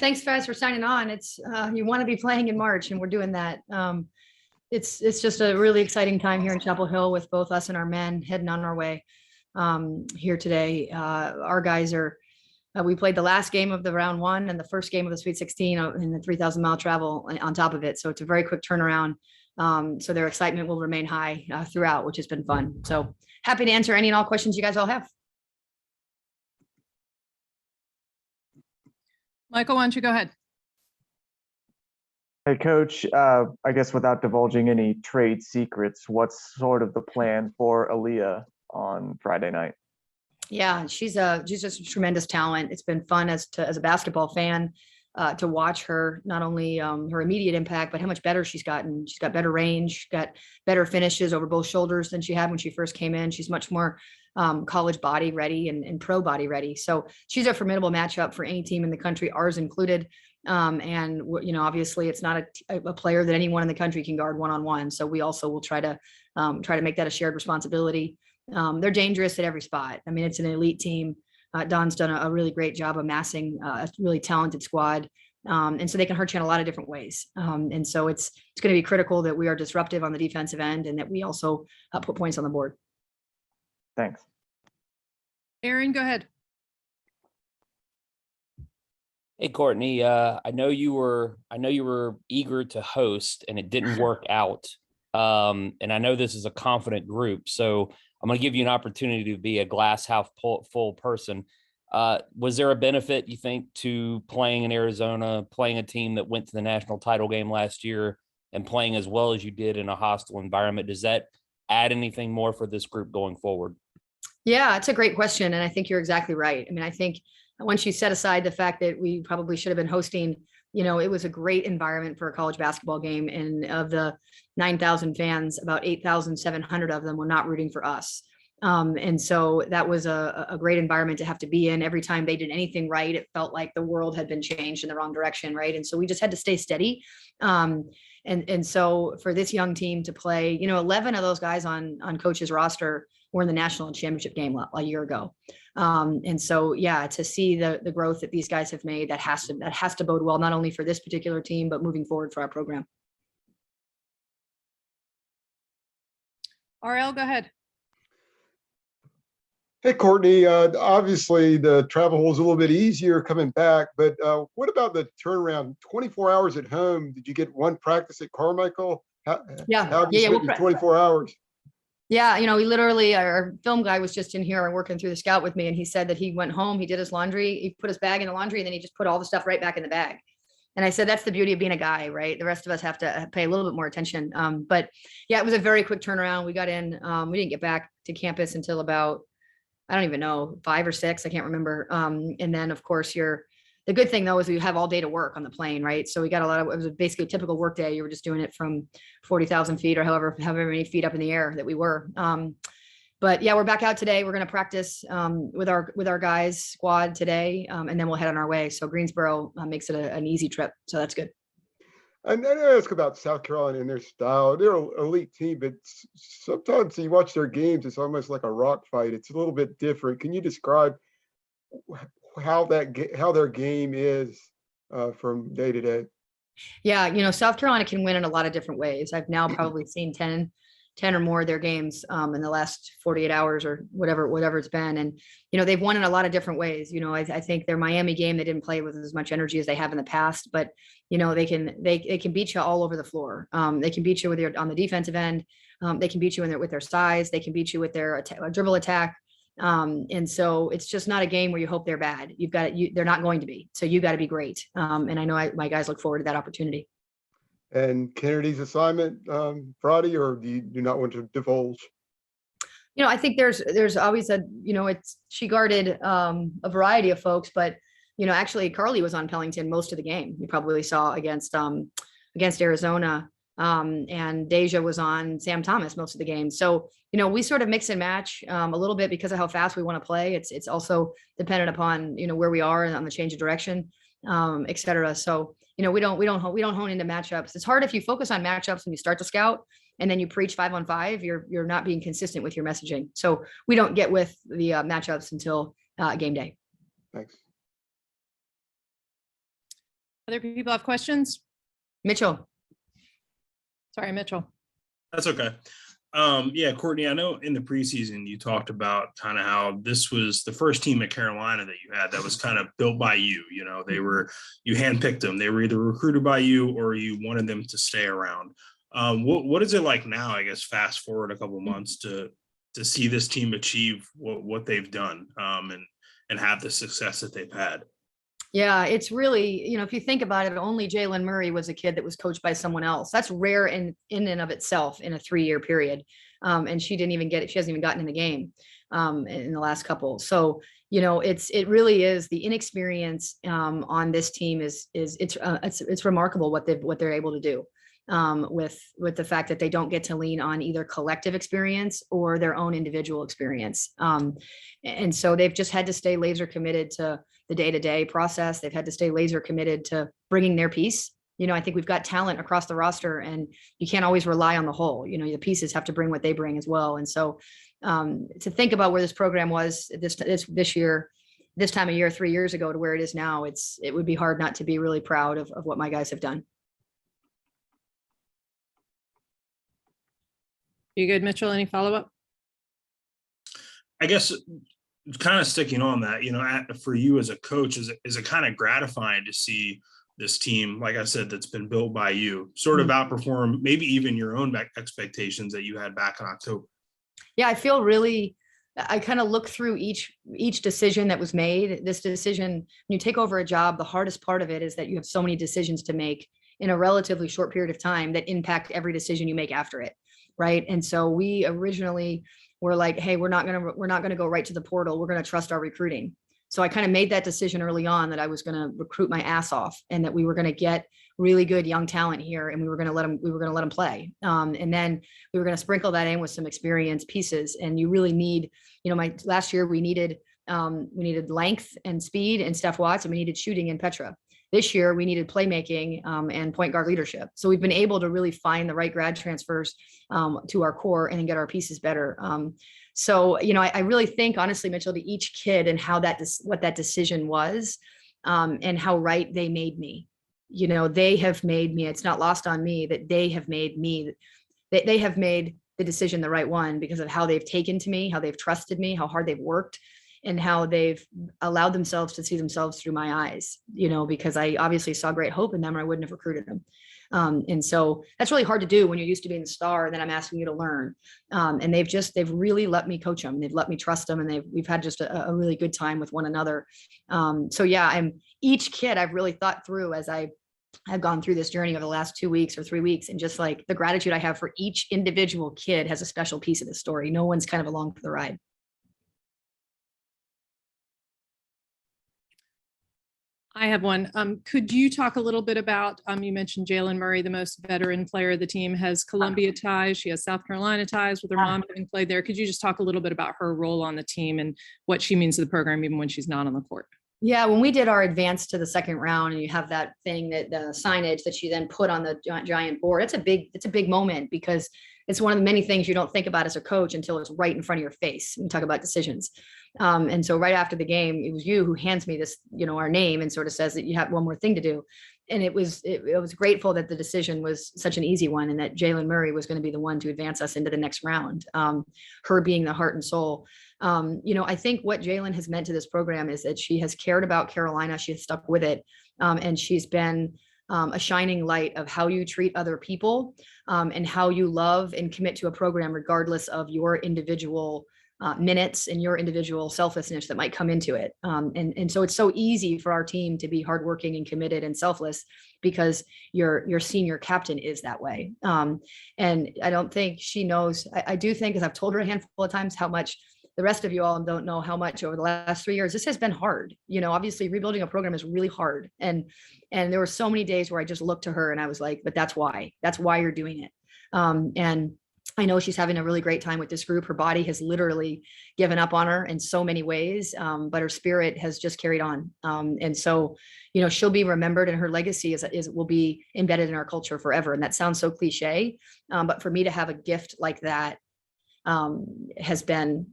Thanks guys for signing on. It's you want to be playing in March and we're doing that. It's just a really exciting time here in Chapel Hill with both us and our men heading on our way here today. Our guys are we played the last game of the round one and the first game of the Sweet 16 in the 3,000-mile travel on top of it. So it's a very quick turnaround. So their excitement will remain high throughout, which has been fun. So happy to answer any and all questions you guys all have. Michael, why don't you go ahead? Hey, Coach, I guess without divulging any trade secrets, what's sort of the plan for Aaliyah on Friday night? Yeah, she's just a tremendous talent. It's been fun as a basketball fan to watch her, not only her immediate impact, but how much better she's gotten. She's got better range, got better finishes over both shoulders than she had when she first came in. She's much more college body ready and pro body ready. So she's a formidable matchup for any team in the country, ours included. And you know, obviously it's not a player that anyone in the country can guard one-on-one. So we also will try to make that a shared responsibility. They're dangerous at every spot. I mean, it's an elite team. Don's done a really great job amassing a really talented squad. And so they can hurt you in a lot of different ways. And so it's going to be critical that we are disruptive on the defensive end and that we also put points on the board. Thanks. Aaron, go ahead. Hey, Courtney, I know you were eager to host and it didn't work out. And I know this is a confident group, so I'm going to give you an opportunity to be a glass half full person. Was there a benefit, you think, to playing in Arizona, playing a team that went to the national title game last year and playing as well as you did in a hostile environment? Does that add anything more for this group going forward? Yeah, it's a great question. And I think you're exactly right. I mean, I think once you set aside the fact that we probably should have been hosting, you know, it was a great environment for a college basketball game. And of the 9,000 fans, about 8,700 of them were not rooting for us. And so that was a great environment to have to be in. Every time they did anything right, it felt like the world had been changed in the wrong direction, right? And so we just had to stay steady. And so for this young team to play, you know, 11 of those guys on coach's roster were in the national championship game a year ago. And so, yeah, to see the growth that these guys have made, that has to bode well, not only for this particular team, but moving forward for our program. RL, go ahead. Hey, Courtney, obviously the travel was a little bit easier coming back, but what about the turnaround? 24 hours at home. Did you get one practice at Carmichael? How have you spent your 24 hours? Yeah, you know, we literally, our film guy was just in here working through the scout with me, and he said that he went home, he did his laundry, he put his bag in the laundry, and then he just put all the stuff right back in the bag. And I said, that's the beauty of being a guy, right? The rest of us have to pay a little bit more attention. But yeah, it was a very quick turnaround. We got in, we didn't get back to campus until about, I don't even know, 5 or 6, I can't remember. And then of course the good thing though is we have all day to work on the plane, right? So we got it was basically a typical work day. You were just doing it from 40,000 feet or however many feet up in the air that we were. But yeah, we're back out today. We're going to practice with our guys squad today, and then we'll head on our way. So Greensboro makes it an easy trip. So that's good. And then I ask about South Carolina and their style. They're an elite team, but sometimes you watch their games, it's almost like a rock fight. It's a little bit different. Can you describe how their game is from day to day? Yeah, you know, South Carolina can win in a lot of different ways. I've now probably seen 10 or more of their games in the last 48 hours or whatever it's been. And, you know, they've won in a lot of different ways. You know, I think their Miami game, they didn't play with as much energy as they have in the past, but, you know, they can beat you all over the floor. They can beat you on the defensive end. They can beat you with their size. They can beat you with their dribble attack. And so it's just not a game where you hope they're bad. They're not going to be. So you got to be great. And I know my guys look forward to that opportunity. And Kennedy's assignment Friday, or do you do not want to divulge? You know, I think there's always she guarded a variety of folks, but you know, actually Carly was on Pellington most of the game. You probably saw against Arizona. And Deja was on Sam Thomas most of the game. So, you know, we sort of mix and match a little bit because of how fast we want to play. It's also dependent upon, you know, where we are on the change of direction, et cetera. So, you know, we don't hone into matchups. It's hard if you focus on matchups when you start to scout and then you preach 5-on-5, you're not being consistent with your messaging. So we don't get with the matchups until game day. Thanks. Other people have questions? Mitchell. Sorry, Mitchell. That's okay. Yeah, Courtney, I know in the preseason you talked about kind of how this was the first team at Carolina that you had that was kind of built by you. You know, you handpicked them. They were either recruited by you or you wanted them to stay around. What is it like now, I guess, fast forward a couple months to see this team achieve what they've done and have the success that they've had? Yeah, it's really, if you think about it, only Jaylen Murray was a kid that was coached by someone else. That's rare in and of itself in a 3-year period. And she didn't even get it. She hasn't even gotten in the game in the last couple. So, it really is the inexperience on this team it's remarkable what they're able to do with the fact that they don't get to lean on either collective experience or their own individual experience. And so they've just had to stay laser committed to the day-to-day process. They've had to stay laser committed to bringing their piece. I think we've got talent across the roster and you can't always rely on the whole. The pieces have to bring what they bring as well. And so to think about where this program was this year, this time of year, 3 years ago to where it is now, it would be hard not to be really proud of what my guys have done. You good, Mitchell? Any follow-up? I guess kind of sticking on that, for you as a coach, is it kind of gratifying to see this team, like I said, that's been built by you, sort of outperform maybe even your own expectations that you had back in October? Yeah, I kind of look through each decision that was made. This decision, when you take over a job, the hardest part of it is that you have so many decisions to make in a relatively short period of time that impact every decision you make after it. Right. And so we originally were like, hey, we're not going to go right to the portal. We're going to trust our recruiting. So I kind of made that decision early on that I was going to recruit my ass off and that we were going to get really good young talent here and we were going to let them play. And then we were going to sprinkle that in with some experienced pieces. And you really need, last year we needed length and speed and Steph Watts, and we needed shooting in Petra. This year, we needed playmaking and point guard leadership. So we've been able to really find the right grad transfers to our core and then get our pieces better. So, I really think, honestly, Mitchell, to each kid and how what that decision was and how right they made me. They have made me, it's not lost on me that they have made me, they have made the decision the right one because of how they've taken to me, how they've trusted me, how hard they've worked, and how they've allowed themselves to see themselves through my eyes, because I obviously saw great hope in them or I wouldn't have recruited them. And so that's really hard to do when you're used to being the star and then I'm asking you to learn. And they've really let me coach them. They've let me trust them. And we've had just a really good time with one another. So yeah, each kid I've really thought through as I have gone through this journey over the last 2 weeks or 3 weeks, and just like the gratitude I have for each individual kid has a special piece of the story. No one's kind of along for the ride. I have one. Could you talk a little bit about, you mentioned Jaylen Murray, the most veteran player of the team, has Columbia ties. She has South Carolina ties with her mom having played there. Could you just talk a little bit about her role on the team and what she means to the program, even when she's not on the court? Yeah, when we did our advance to the second round and you have that thing that the signage that you then put on the giant board, it's a big moment because it's one of the many things you don't think about as a coach until it's right in front of your face. We talk about decisions. And so right after the game, it was you who hands me this, our name and sort of says that you have one more thing to do. And it was grateful that the decision was such an easy one and that Jaylen Murray was going to be the one to advance us into the next round. Her being the heart and soul. I think what Jaylen has meant to this program is that she has cared about Carolina. She has stuck with it. And she's been a shining light of how you treat other people and how you love and commit to a program, regardless of your individual minutes and your individual selflessness that might come into it. And so it's so easy for our team to be hardworking and committed and selfless because your senior captain is that way. And I don't think she knows, I do think, as I've told her a handful of times, how much the rest of you all don't know how much over the last 3 years, this has been hard. Obviously rebuilding a program is really hard. And there were so many days where I just looked to her and I was like, but that's why you're doing it. And I know she's having a really great time with this group. Her body has literally given up on her in so many ways, but her spirit has just carried on. And so, she'll be remembered and her legacy will be embedded in our culture forever. And that sounds so cliche, but for me to have a gift like that has been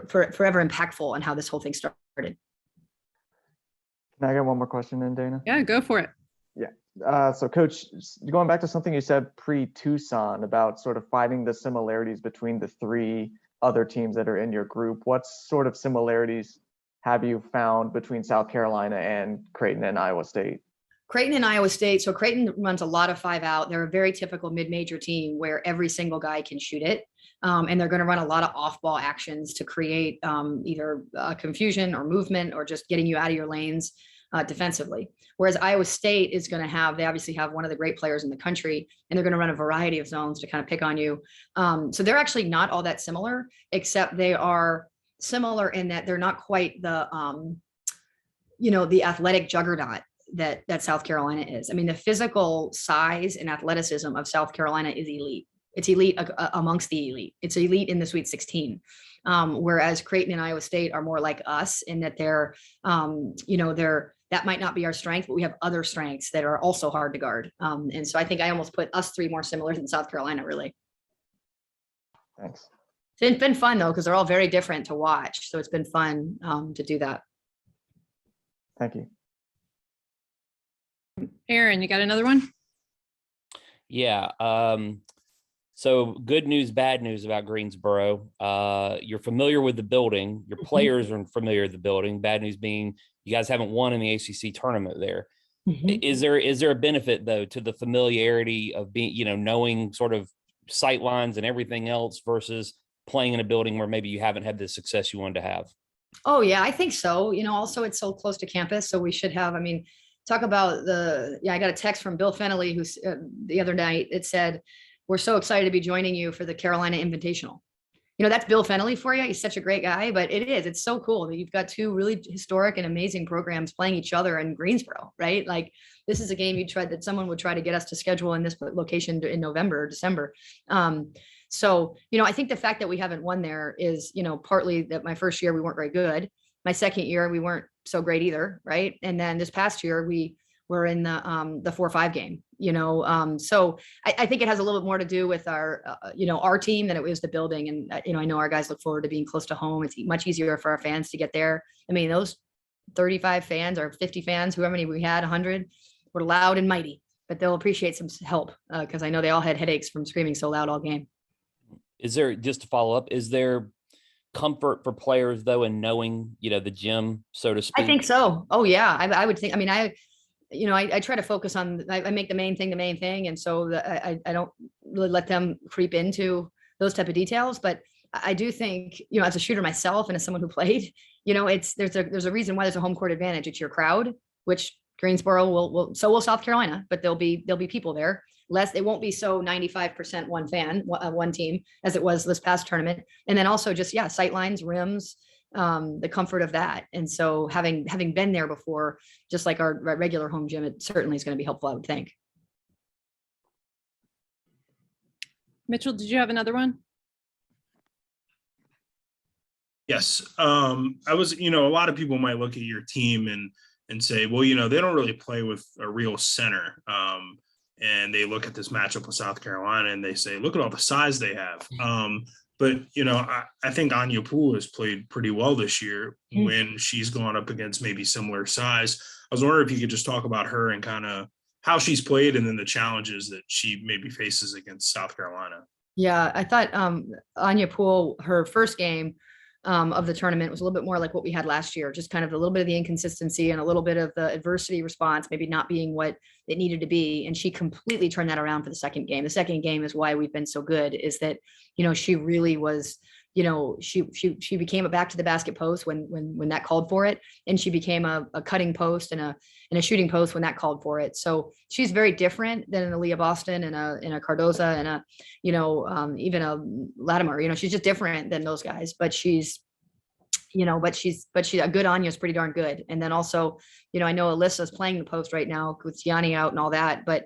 forever impactful on how this whole thing started. Can I get one more question in, Dana? Yeah, go for it. So Coach, going back to something you said pre-Tucson about sort of finding the similarities between the three other teams that are in your group, what sort of similarities have you found between South Carolina and Creighton and Iowa State? Creighton and Iowa State. So Creighton runs a lot of 5 out. They're a very typical mid-major team where every single guy can shoot it. And they're going to run a lot of off-ball actions to create either confusion or movement or just getting you out of your lanes defensively. Whereas Iowa State is going to have, they obviously have one of the great players in the country, and they're going to run a variety of zones to kind of pick on you. So they're actually not all that similar, except they are similar in that they're not quite the, the athletic juggernaut that South Carolina is. I mean, the physical size and athleticism of South Carolina is elite. It's elite amongst the elite. It's elite in the Sweet 16. Whereas Creighton and Iowa State are more like us in that they're, that might not be our strength, but we have other strengths that are also hard to guard. And so I think I almost put us 3 more similar than South Carolina, really. Thanks. It's been fun though, because they're all very different to watch. So it's been fun to do that. Thank you. Aaron, you got another one? Yeah. So good news, bad news about Greensboro. You're familiar with the building. Your players are familiar with the building. Bad news being you guys haven't won in the ACC tournament there. Is there a benefit though to the familiarity of being, knowing sort of sight lines and everything else versus playing in a building where maybe you haven't had the success you wanted to have? Oh yeah, I think so. Also it's so close to campus. So we should have, talk about I got a text from Bill Fennelly who's the other night. It said, "We're so excited to be joining you for the Carolina Invitational." That's Bill Fennelly for you. He's such a great guy, but it's so cool that you've got 2 really historic and amazing programs playing each other in Greensboro, right? Like this is a game that someone would try to get us to schedule in this location in November or December. So, I think the fact that we haven't won there is, partly that my first year we weren't very good. My second year we weren't so great either, right? And then this past year we were in the 4-5 game, so I think it has a little bit more to do with our our team than it was the building. And I know our guys look forward to being close to home. It's much easier for our fans to get there. Those 35 fans or 50 fans, however many we had, 100, were loud and mighty, but they'll appreciate some help because I know they all had headaches from screaming so loud all game. Is there, just to follow up, is there comfort for players though in knowing the gym, so to speak? I think so. Oh yeah, I would think. I try to focus on, I make the main thing. And so I don't really let them creep into those type of details. But I do think, as a shooter myself and as someone who played, there's a reason why there's a home court advantage. It's your crowd, which Greensboro will so will South Carolina, but there'll be people there. It won't be so 95% one team as it was this past tournament. And then also just, sight lines, rims, the comfort of that. And so having been there before, just like our regular home gym, it certainly is going to be helpful, I would think. Mitchell, did you have another one? Yes. I was, a lot of people might look at your team and say, well, they don't really play with a real center. And they look at this matchup with South Carolina and they say, look at all the size they have. But, I think Anya Poole has played pretty well this year when she's gone up against maybe similar size. I was wondering if you could just talk about her and kind of how she's played and then the challenges that she maybe faces against South Carolina. Yeah, I thought Anya Poole, her first game of the tournament was a little bit more like what we had last year, just kind of a little bit of the inconsistency and a little bit of the adversity response, maybe not being what it needed to be. And she completely turned that around for the second game. The second game is why we've been so good, is that, she really was, she became a back to the basket post when that called for it. And she became a cutting post and a shooting post when that called for it. So she's very different than an Aaliyah Boston and a Cardoza and even a Latimer. She's just different than those guys, but she's a good Anya is pretty darn good. And then also, I know Alyssa's playing the post right now with Tiani out and all that, but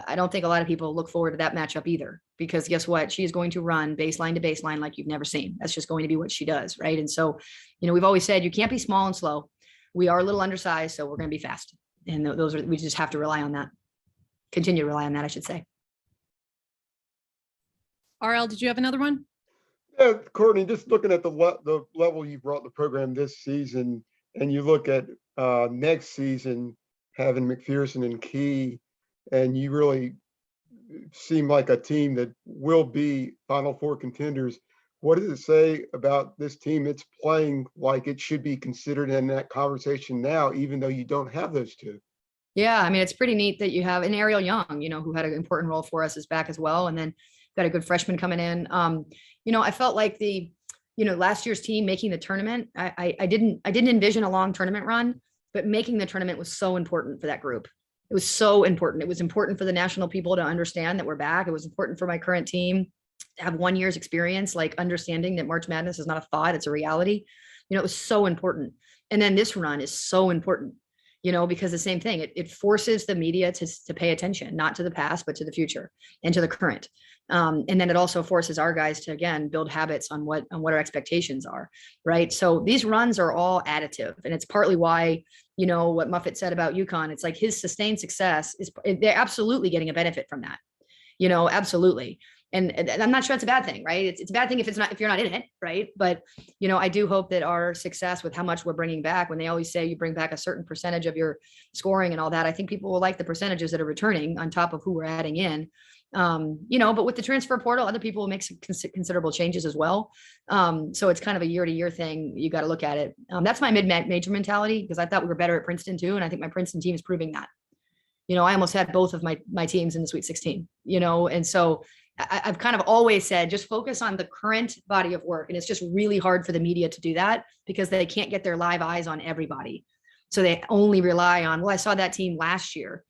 I don't think a lot of people look forward to that matchup either, because guess what? She's going to run baseline to baseline like you've never seen. That's just going to be what she does. Right. And so, we've always said you can't be small and slow. We are a little undersized, so we're going to be fast. And we just have to rely on that. Continue to rely on that, I should say. RL, did you have another one? Yeah, Courtney, just looking at the level you brought the program this season, and you look at next season, having McPherson and Key, and you really seem like a team that will be Final Four contenders. What does it say about this team? It's playing like it should be considered in that conversation now, even though you don't have those two. Yeah, I mean, it's pretty neat that you have an Ariel Young, who had an important role for us, is back as well. And then got a good freshman coming in. I felt like last year's team making the tournament, I didn't envision a long tournament run, but making the tournament was so important for that group. It was so important. It was important for the national people to understand that we're back. It was important for my current team to have 1 year's experience, like understanding that March Madness is not a thought, it's a reality. It was so important. And then this run is so important, because the same thing, it forces the media to pay attention, not to the past, but to the future and to the current. And then it also forces our guys to, again, build habits on what our expectations are, right? So these runs are all additive. And it's partly why, what Muffet said about UConn, it's like his sustained success they're absolutely getting a benefit from that, absolutely. And I'm not sure it's a bad thing, right? It's a bad thing if you're not in it, right? But, I do hope that our success with how much we're bringing back, when they always say you bring back a certain percentage of your scoring and all that, I think people will like the percentages that are returning on top of who we're adding in. But with the transfer portal, other people will make some considerable changes as well. So it's kind of a year to year thing. You got to look at it. That's my mid-major mentality, because I thought we were better at Princeton too. And I think my Princeton team is proving that. I almost had both of my teams in the Sweet 16, and so I've kind of always said, just focus on the current body of work. And it's just really hard for the media to do that because they can't get their live eyes on everybody. So they only rely on, well, I saw that team last year.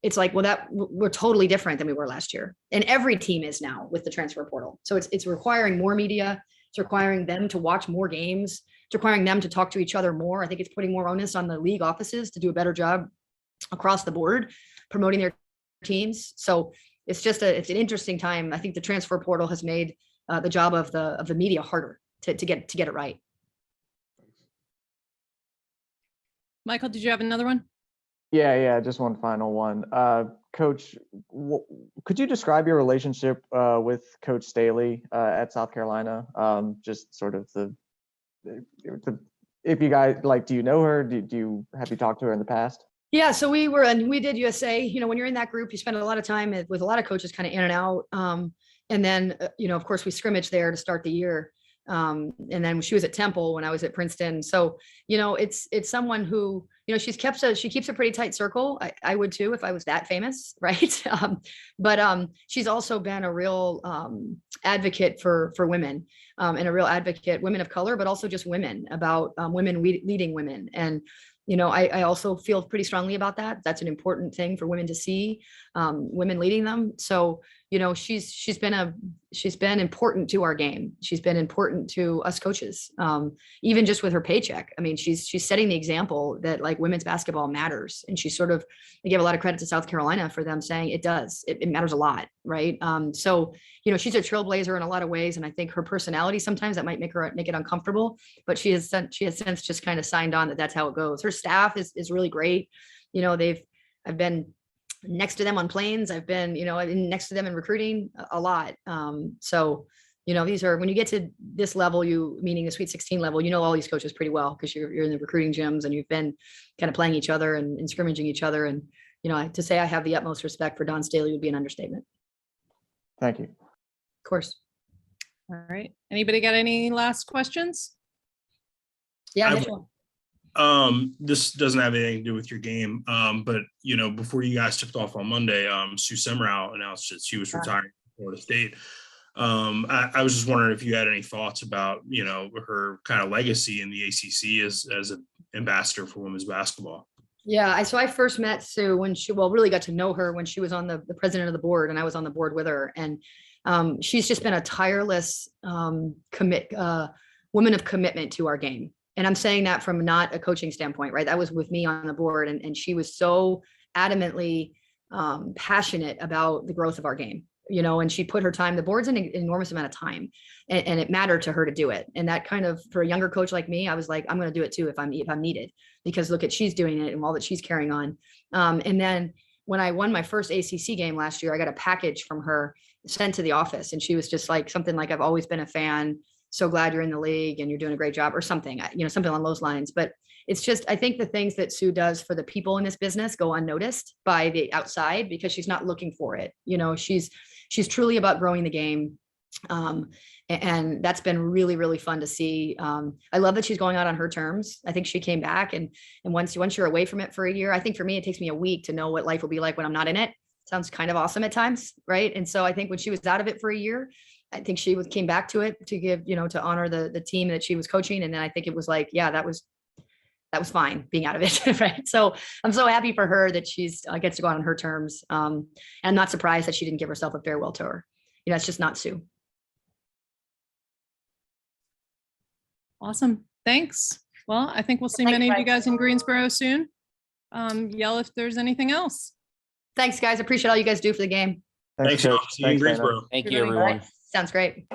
It's like, well, we're totally different than we were last year. And every team is now with the transfer portal. So it's requiring more media. It's requiring them to watch more games. It's requiring them to talk to each other more. I think it's putting more onus on the league offices to do a better job across the board, promoting their teams. So it's an interesting time. I think the transfer portal has made the job of the media harder to get it right. Michael, did you have another one? Yeah, just one final one. Coach, could you describe your relationship with Coach Staley at South Carolina? Just sort of if you guys, like, do you know her? Have you talked to her in the past? Yeah, so we did USA. When you're in that group, you spend a lot of time with a lot of coaches kind of in and out. And then, of course, we scrimmaged there to start the year. And then she was at Temple when I was at Princeton. So, it's someone who, she keeps a pretty tight circle. I would too, if I was that famous. Right. But she's also been a real advocate for women, and a real advocate, women of color, but also just women, about women leading women. And I also feel pretty strongly about that. That's an important thing for women to see, women leading them. So, she's been important to our game. She's been important to us coaches, even just with her paycheck. I mean, she's setting the example that, like, women's basketball matters. And I give a lot of credit to South Carolina for them saying it does. It matters a lot, right? So, she's a trailblazer in a lot of ways. And I think her personality, sometimes that might make it uncomfortable, but she has since just kind of signed on that that's how it goes. Her staff is really great. I've been next to them on planes. I've been next to them in recruiting a lot. So, these are, when you get to this level, meaning the Sweet 16 level, all these coaches pretty well, because you're in the recruiting gyms and you've been kind of playing each other and scrimmaging each other. And, to say I have the utmost respect for Don Staley would be an understatement. Thank you. Of course. All right. Anybody got any last questions? Yeah. Mitchell. This doesn't have anything to do with your game. But before you guys tipped off on Monday, Sue Semrow announced that she was retiring from Florida State. I was just wondering if you had any thoughts about, her kind of legacy in the ACC as an ambassador for women's basketball. Yeah. So I first met Sue when really got to know her when she was on the president of the board, and I was on the board with her. And she's just been a tireless woman of commitment to our game. And I'm saying that from not a coaching standpoint, right? That was with me on the board, and she was so adamantly passionate about the growth of our game, and she put her time, the board's an enormous amount of time, and it mattered to her to do it. And that kind of, for a younger coach like me, I was like, I'm going to do it too if I'm needed, because look at, she's doing it and all that she's carrying on. And then when I won my first ACC game last year, I got a package from her sent to the office, and she was just like, something like, I've always been a fan. So glad you're in the league and you're doing a great job, or something, something along those lines. But it's just, I think the things that Sue does for the people in this business go unnoticed by the outside because she's not looking for it. You know, she's truly about growing the game. And that's been really, really fun to see. I love that she's going out on her terms. I think she came back and once you're away from it for a year, I think for me, it takes me a week to know what life will be like when I'm not in it. Sounds kind of awesome at times. Right. And so I think when she was out of it for a year, I think she came back to it to give, to honor the team that she was coaching. And then I think it was like, yeah, that was fine being out of it. Right. So I'm so happy for her that she's gets to go out on her terms. And I'm not surprised that she didn't give herself a farewell tour. It's just not Sue. Awesome. Thanks. Well, I think we'll see Thanks, many of you guys. guys in Greensboro soon. Yell if there's anything else. Thanks, guys. Appreciate all you guys do for the game. Thanks, Coach. y'all. See you in Thanks, Dana. Greensboro. Thank Good you, night. everyone. Sounds great.